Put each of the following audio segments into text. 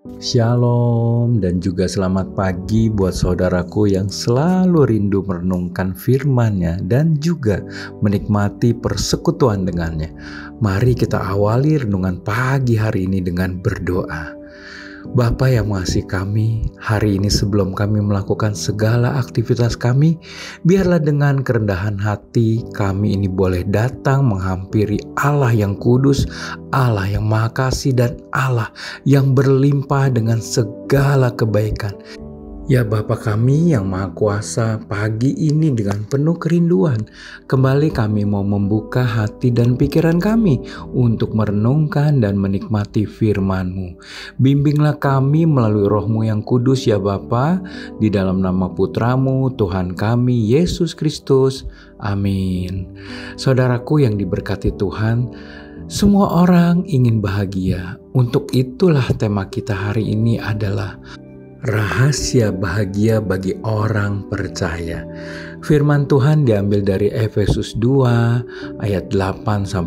Shalom dan juga selamat pagi buat saudaraku yang selalu rindu merenungkan firman-Nya dan juga menikmati persekutuan dengannya. Mari kita awali renungan pagi hari ini dengan berdoa. Bapa yang mengasihi kami, hari ini sebelum kami melakukan segala aktivitas kami, biarlah dengan kerendahan hati kami ini boleh datang menghampiri Allah yang kudus, Allah yang maha kasih, dan Allah yang berlimpah dengan segala kebaikan. Ya Bapa kami yang Maha Kuasa, pagi ini dengan penuh kerinduan, kembali kami mau membuka hati dan pikiran kami untuk merenungkan dan menikmati firman-Mu. Bimbinglah kami melalui Roh-Mu yang kudus ya Bapa, di dalam nama Putra-Mu, Tuhan kami, Yesus Kristus. Amin. Saudaraku yang diberkati Tuhan, semua orang ingin bahagia. Untuk itulah tema kita hari ini adalah rahasia bahagia bagi orang percaya. Firman Tuhan diambil dari Efesus 2 ayat 8-10.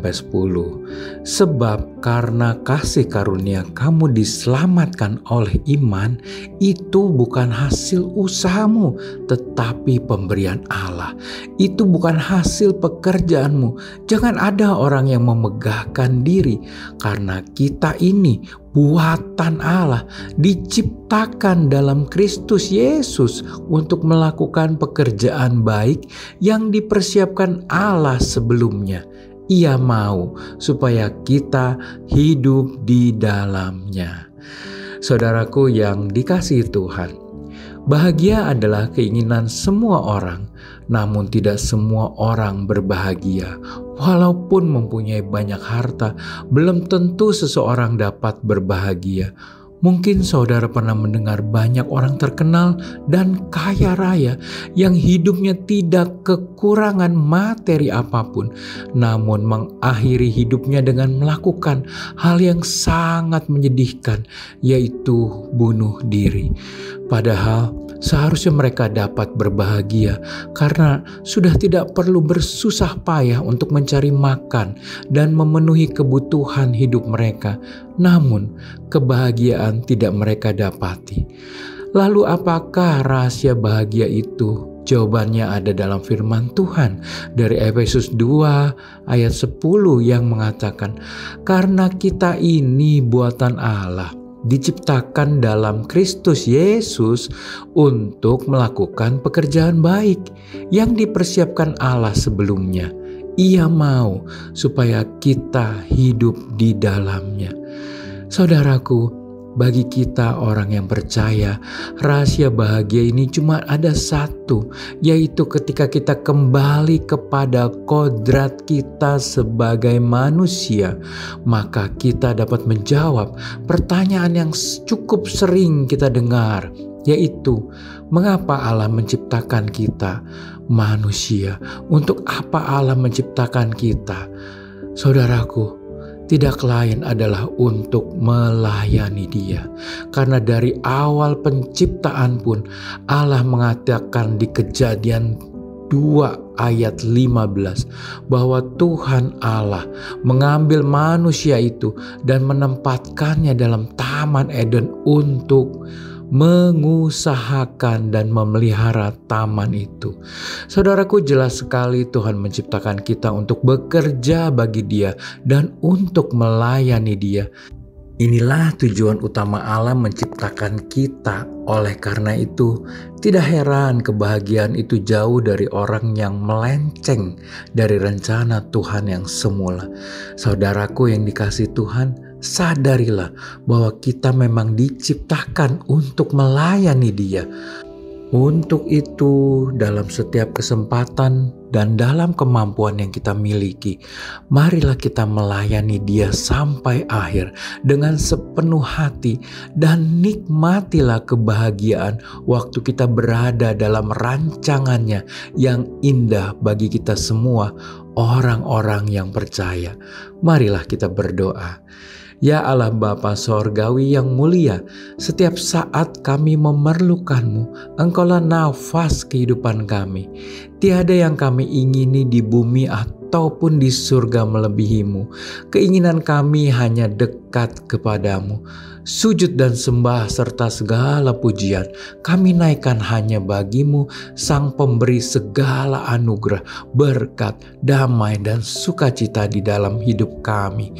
Sebab karena kasih karunia kamu diselamatkan oleh iman, itu bukan hasil usahamu, tetapi pemberian Allah. Itu bukan hasil pekerjaanmu. Jangan ada orang yang memegahkan diri, karena kita ini buatan Allah, diciptakan dalam Kristus Yesus untuk melakukan pekerjaan baik yang dipersiapkan Allah sebelumnya. Ia mau supaya kita hidup di dalamnya. Saudaraku yang dikasihi Tuhan, bahagia adalah keinginan semua orang, namun tidak semua orang berbahagia. Walaupun mempunyai banyak harta, belum tentu seseorang dapat berbahagia. Mungkin saudara pernah mendengar banyak orang terkenal dan kaya raya yang hidupnya tidak kekurangan materi apapun, namun mengakhiri hidupnya dengan melakukan hal yang sangat menyedihkan, yaitu bunuh diri. Padahal seharusnya mereka dapat berbahagia karena sudah tidak perlu bersusah payah untuk mencari makan dan memenuhi kebutuhan hidup mereka. Namun kebahagiaan tidak mereka dapati. Lalu apakah rahasia bahagia itu? Jawabannya ada dalam firman Tuhan dari Efesus 2 ayat 10 yang mengatakan, karena kita ini buatan Allah, diciptakan dalam Kristus Yesus untuk melakukan pekerjaan baik yang dipersiapkan Allah sebelumnya. Ia mau supaya kita hidup di dalamnya. Saudaraku, bagi kita orang yang percaya, rahasia bahagia ini cuma ada satu, yaitu ketika kita kembali kepada kodrat kita sebagai manusia, maka kita dapat menjawab pertanyaan yang cukup sering kita dengar, yaitu mengapa Allah menciptakan kita manusia? Untuk apa Allah menciptakan kita? Saudaraku, tidak lain adalah untuk melayani Dia. Karena dari awal penciptaan pun Allah mengatakan di Kejadian 2 ayat 15 bahwa Tuhan Allah mengambil manusia itu dan menempatkannya dalam Taman Eden untuk mengusahakan dan memelihara taman itu. Saudaraku, jelas sekali Tuhan menciptakan kita untuk bekerja bagi Dia dan untuk melayani Dia. Inilah tujuan utama Allah menciptakan kita. Oleh karena itu, tidak heran kebahagiaan itu jauh dari orang yang melenceng dari rencana Tuhan yang semula. Saudaraku yang dikasihi Tuhan, sadarilah bahwa kita memang diciptakan untuk melayani Dia. Untuk itu, dalam setiap kesempatan dan dalam kemampuan yang kita miliki, marilah kita melayani Dia sampai akhir dengan sepenuh hati, dan nikmatilah kebahagiaan waktu kita berada dalam rancangannya yang indah bagi kita semua, orang-orang yang percaya. Marilah kita berdoa. Ya Allah Bapa Sorgawi yang mulia, setiap saat kami memerlukan-Mu, Engkaulah nafas kehidupan kami. Tiada yang kami ingini di bumi ataupun di surga melebihimu. Keinginan kami hanya dekat kepadamu. Sujud dan sembah serta segala pujian kami naikkan hanya bagimu, Sang Pemberi segala anugerah, berkat, damai, dan sukacita di dalam hidup kami.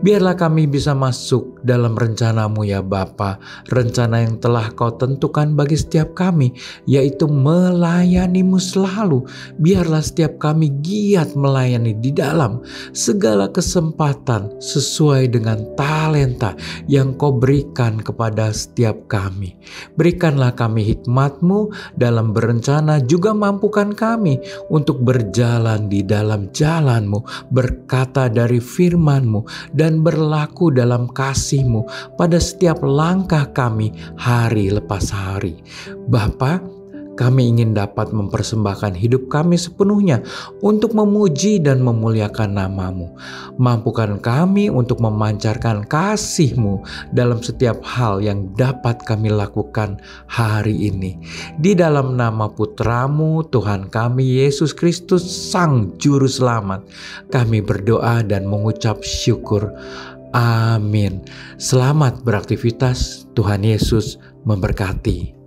Biarlah kami bisa masuk dalam rencanamu ya Bapa, rencana yang telah kau tentukan bagi setiap kami, yaitu melayanimu selalu. Biarlah setiap kami giat melayani di dalam segala kesempatan sesuai dengan talenta yang kau berikan kepada setiap kami. Berikanlah kami hikmat-Mu dalam berencana, juga mampukan kami untuk berjalan di dalam jalan-Mu, berkata dari firman-Mu, dan berlaku dalam kasih-Mu pada setiap langkah kami hari lepas hari. Bapa, kami ingin dapat mempersembahkan hidup kami sepenuhnya untuk memuji dan memuliakan nama-Mu. Mampukan kami untuk memancarkan kasih-Mu dalam setiap hal yang dapat kami lakukan hari ini. Di dalam nama Putra-Mu, Tuhan kami Yesus Kristus, Sang Juru Selamat, kami berdoa dan mengucap syukur. Amin. Selamat beraktivitas. Tuhan Yesus memberkati.